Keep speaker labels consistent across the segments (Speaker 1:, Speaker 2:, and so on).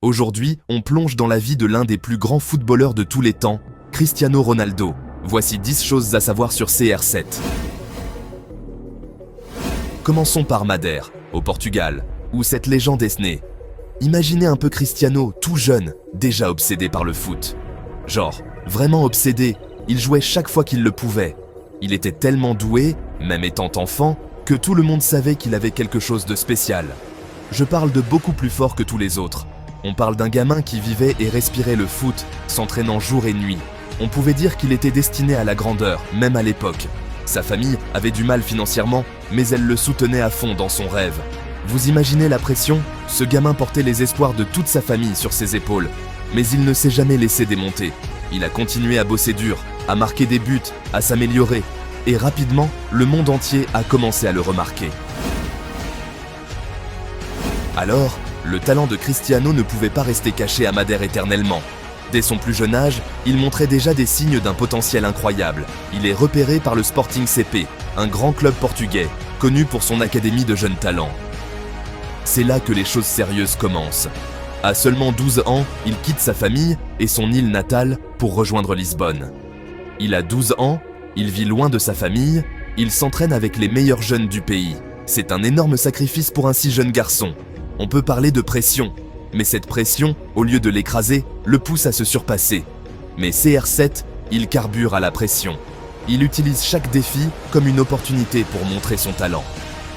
Speaker 1: Aujourd'hui, on plonge dans la vie de l'un des plus grands footballeurs de tous les temps, Cristiano Ronaldo. Voici 10 choses à savoir sur CR7. Commençons par Madère, au Portugal, où cette légende est née. Imaginez un peu Cristiano, tout jeune, déjà obsédé par le foot. Genre, vraiment obsédé, il jouait chaque fois qu'il le pouvait. Il était tellement doué, même étant enfant, que tout le monde savait qu'il avait quelque chose de spécial. Je parle de beaucoup plus fort que tous les autres. On parle d'un gamin qui vivait et respirait le foot, s'entraînant jour et nuit. On pouvait dire qu'il était destiné à la grandeur, même à l'époque. Sa famille avait du mal financièrement, mais elle le soutenait à fond dans son rêve. Vous imaginez la pression? Ce gamin portait les espoirs de toute sa famille sur ses épaules. Mais il ne s'est jamais laissé démonter. Il a continué à bosser dur, à marquer des buts, à s'améliorer. Et rapidement, le monde entier a commencé à le remarquer. Alors, le talent de Cristiano ne pouvait pas rester caché à Madère éternellement. Dès son plus jeune âge, il montrait déjà des signes d'un potentiel incroyable. Il est repéré par le Sporting CP, un grand club portugais, connu pour son académie de jeunes talents. C'est là que les choses sérieuses commencent. À seulement 12 ans, il quitte sa famille et son île natale pour rejoindre Lisbonne. Il a 12 ans, il vit loin de sa famille, il s'entraîne avec les meilleurs jeunes du pays. C'est un énorme sacrifice pour un si jeune garçon. On peut parler de pression, mais cette pression, au lieu de l'écraser, le pousse à se surpasser. Mais CR7, il carbure à la pression. Il utilise chaque défi comme une opportunité pour montrer son talent.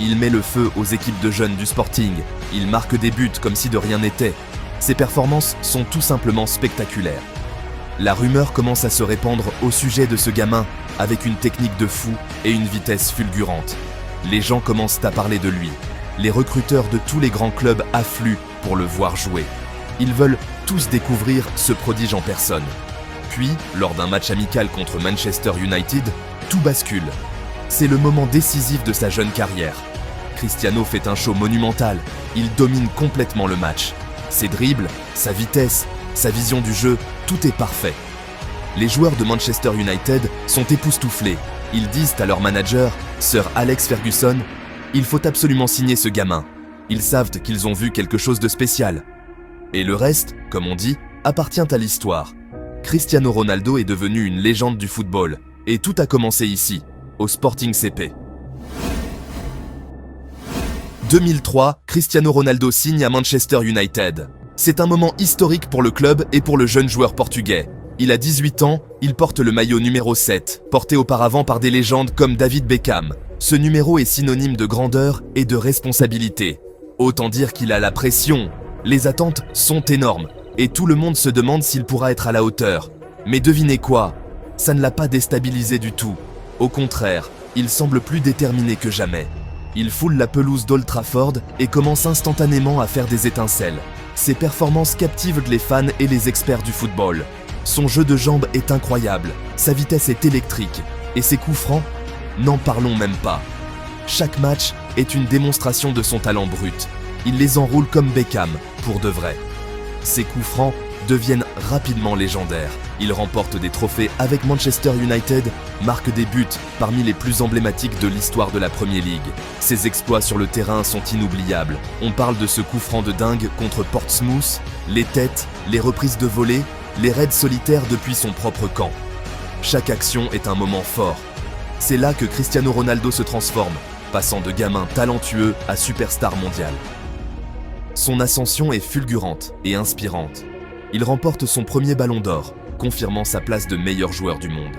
Speaker 1: Il met le feu aux équipes de jeunes du Sporting, il marque des buts comme si de rien n'était. Ses performances sont tout simplement spectaculaires. La rumeur commence à se répandre au sujet de ce gamin, avec une technique de fou et une vitesse fulgurante. Les gens commencent à parler de lui. Les recruteurs de tous les grands clubs affluent pour le voir jouer. Ils veulent tous découvrir ce prodige en personne. Puis, lors d'un match amical contre Manchester United, tout bascule. C'est le moment décisif de sa jeune carrière. Cristiano fait un show monumental. Il domine complètement le match. Ses dribbles, sa vitesse, sa vision du jeu, tout est parfait. Les joueurs de Manchester United sont époustouflés. Ils disent à leur manager, Sir Alex Ferguson, « Il faut absolument signer ce gamin. » Ils savent qu'ils ont vu quelque chose de spécial. Et le reste, comme on dit, appartient à l'histoire. Cristiano Ronaldo est devenu une légende du football. Et tout a commencé ici, au Sporting CP. 2003, Cristiano Ronaldo signe à Manchester United. C'est un moment historique pour le club et pour le jeune joueur portugais. Il a 18 ans, il porte le maillot numéro 7, porté auparavant par des légendes comme David Beckham. Ce numéro est synonyme de grandeur et de responsabilité. Autant dire qu'il a la pression. Les attentes sont énormes et tout le monde se demande s'il pourra être à la hauteur. Mais devinez quoi? Ça ne l'a pas déstabilisé du tout. Au contraire, il semble plus déterminé que jamais. Il foule la pelouse d'Old Trafford et commence instantanément à faire des étincelles. Ses performances captivent les fans et les experts du football. Son jeu de jambes est incroyable, sa vitesse est électrique et ses coups francs, n'en parlons même pas. Chaque match est une démonstration de son talent brut. Il les enroule comme Beckham, pour de vrai. Ses coups francs deviennent rapidement légendaires. Il remporte des trophées avec Manchester United, marque des buts parmi les plus emblématiques de l'histoire de la Premier League. Ses exploits sur le terrain sont inoubliables. On parle de ce coup franc de dingue contre Portsmouth, les têtes, les reprises de volée, les raids solitaires depuis son propre camp. Chaque action est un moment fort. C'est là que Cristiano Ronaldo se transforme, passant de gamin talentueux à superstar mondial. Son ascension est fulgurante et inspirante. Il remporte son premier ballon d'or, confirmant sa place de meilleur joueur du monde.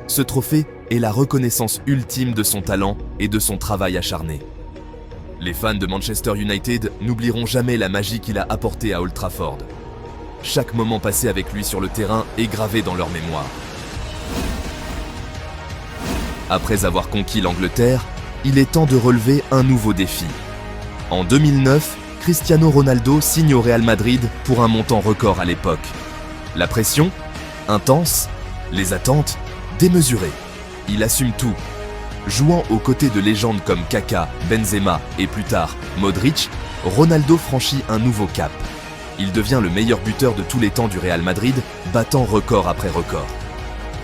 Speaker 1: Ce trophée est la reconnaissance ultime de son talent et de son travail acharné. Les fans de Manchester United n'oublieront jamais la magie qu'il a apportée à Old Trafford. Chaque moment passé avec lui sur le terrain est gravé dans leur mémoire. Après avoir conquis l'Angleterre, il est temps de relever un nouveau défi. En 2009, Cristiano Ronaldo signe au Real Madrid pour un montant record à l'époque. La pression? Intense. Les attentes? Démesurées. Il assume tout. Jouant aux côtés de légendes comme Kaka, Benzema et plus tard Modric, Ronaldo franchit un nouveau cap. Il devient le meilleur buteur de tous les temps du Real Madrid, battant record après record.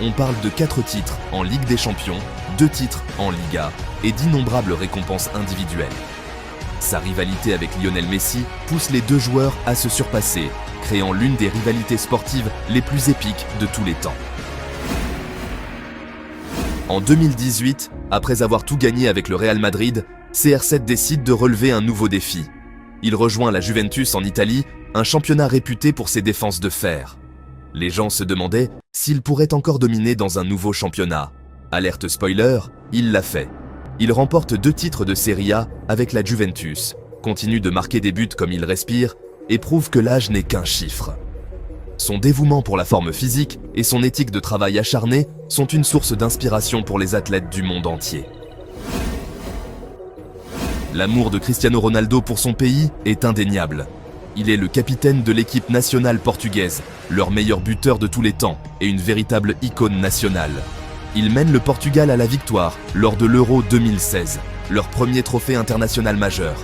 Speaker 1: On parle de 4 titres en Ligue des Champions, 2 titres en Liga et d'innombrables récompenses individuelles. Sa rivalité avec Lionel Messi pousse les deux joueurs à se surpasser, créant l'une des rivalités sportives les plus épiques de tous les temps. En 2018, après avoir tout gagné avec le Real Madrid, CR7 décide de relever un nouveau défi. Il rejoint la Juventus en Italie, un championnat réputé pour ses défenses de fer. Les gens se demandaient s'il pourrait encore dominer dans un nouveau championnat. Alerte spoiler, il l'a fait. Il remporte 2 titres de Serie A avec la Juventus, continue de marquer des buts comme il respire et prouve que l'âge n'est qu'un chiffre. Son dévouement pour la forme physique et son éthique de travail acharnée sont une source d'inspiration pour les athlètes du monde entier. L'amour de Cristiano Ronaldo pour son pays est indéniable. Il est le capitaine de l'équipe nationale portugaise, leur meilleur buteur de tous les temps et une véritable icône nationale. Il mène le Portugal à la victoire lors de l'Euro 2016, leur premier trophée international majeur.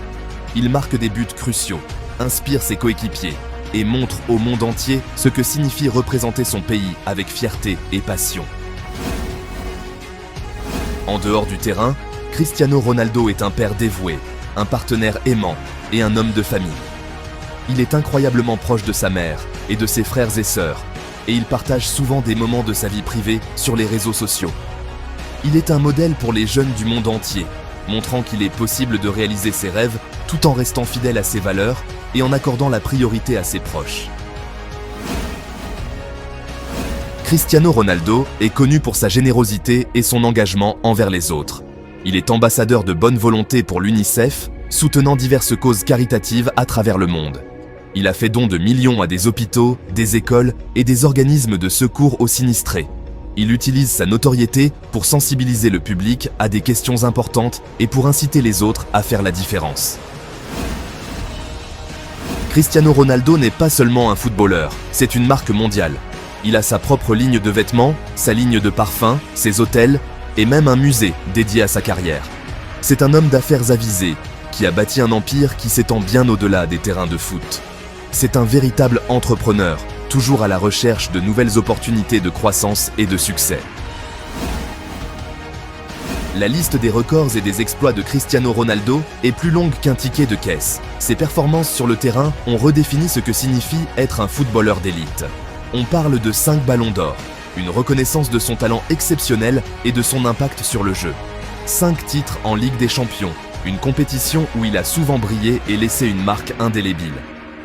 Speaker 1: Il marque des buts cruciaux, inspire ses coéquipiers et montre au monde entier ce que signifie représenter son pays avec fierté et passion. En dehors du terrain, Cristiano Ronaldo est un père dévoué, un partenaire aimant et un homme de famille. Il est incroyablement proche de sa mère et de ses frères et sœurs, et il partage souvent des moments de sa vie privée sur les réseaux sociaux. Il est un modèle pour les jeunes du monde entier, montrant qu'il est possible de réaliser ses rêves tout en restant fidèle à ses valeurs et en accordant la priorité à ses proches. Cristiano Ronaldo est connu pour sa générosité et son engagement envers les autres. Il est ambassadeur de bonne volonté pour l'UNICEF, soutenant diverses causes caritatives à travers le monde. Il a fait don de millions à des hôpitaux, des écoles et des organismes de secours aux sinistrés. Il utilise sa notoriété pour sensibiliser le public à des questions importantes et pour inciter les autres à faire la différence. Cristiano Ronaldo n'est pas seulement un footballeur, c'est une marque mondiale. Il a sa propre ligne de vêtements, sa ligne de parfums, ses hôtels et même un musée dédié à sa carrière. C'est un homme d'affaires avisé qui a bâti un empire qui s'étend bien au-delà des terrains de foot. C'est un véritable entrepreneur, toujours à la recherche de nouvelles opportunités de croissance et de succès. La liste des records et des exploits de Cristiano Ronaldo est plus longue qu'un ticket de caisse. Ses performances sur le terrain ont redéfini ce que signifie être un footballeur d'élite. On parle de 5 ballons d'or, une reconnaissance de son talent exceptionnel et de son impact sur le jeu. 5 titres en Ligue des Champions, une compétition où il a souvent brillé et laissé une marque indélébile.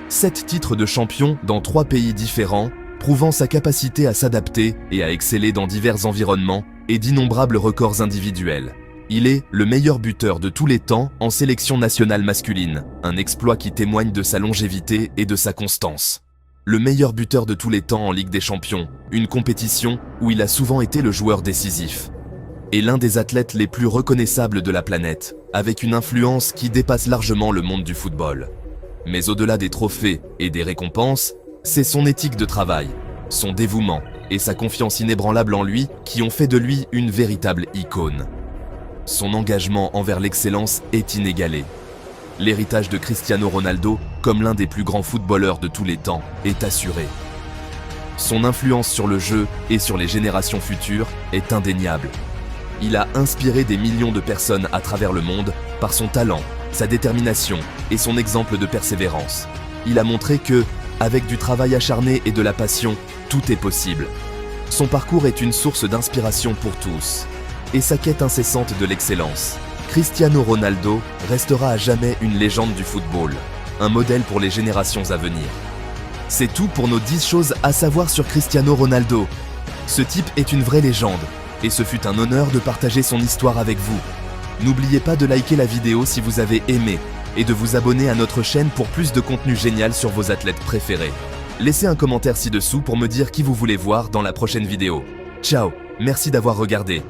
Speaker 1: 7 titres de champion dans 3 pays différents, prouvant sa capacité à s'adapter et à exceller dans divers environnements et d'innombrables records individuels. Il est le meilleur buteur de tous les temps en sélection nationale masculine, un exploit qui témoigne de sa longévité et de sa constance. Le meilleur buteur de tous les temps en Ligue des Champions, une compétition où il a souvent été le joueur décisif. Et l'un des athlètes les plus reconnaissables de la planète, avec une influence qui dépasse largement le monde du football. Mais au-delà des trophées et des récompenses, c'est son éthique de travail, son dévouement et sa confiance inébranlable en lui qui ont fait de lui une véritable icône. Son engagement envers l'excellence est inégalé. L'héritage de Cristiano Ronaldo, comme l'un des plus grands footballeurs de tous les temps, est assuré. Son influence sur le jeu et sur les générations futures est indéniable. Il a inspiré des millions de personnes à travers le monde par son talent, sa détermination et son exemple de persévérance. Il a montré que, avec du travail acharné et de la passion, tout est possible. Son parcours est une source d'inspiration pour tous. Et sa quête incessante de l'excellence. Cristiano Ronaldo restera à jamais une légende du football, un modèle pour les générations à venir. C'est tout pour nos 10 choses à savoir sur Cristiano Ronaldo. Ce type est une vraie légende, et ce fut un honneur de partager son histoire avec vous. N'oubliez pas de liker la vidéo si vous avez aimé, et de vous abonner à notre chaîne pour plus de contenu génial sur vos athlètes préférés. Laissez un commentaire ci-dessous pour me dire qui vous voulez voir dans la prochaine vidéo. Ciao, merci d'avoir regardé.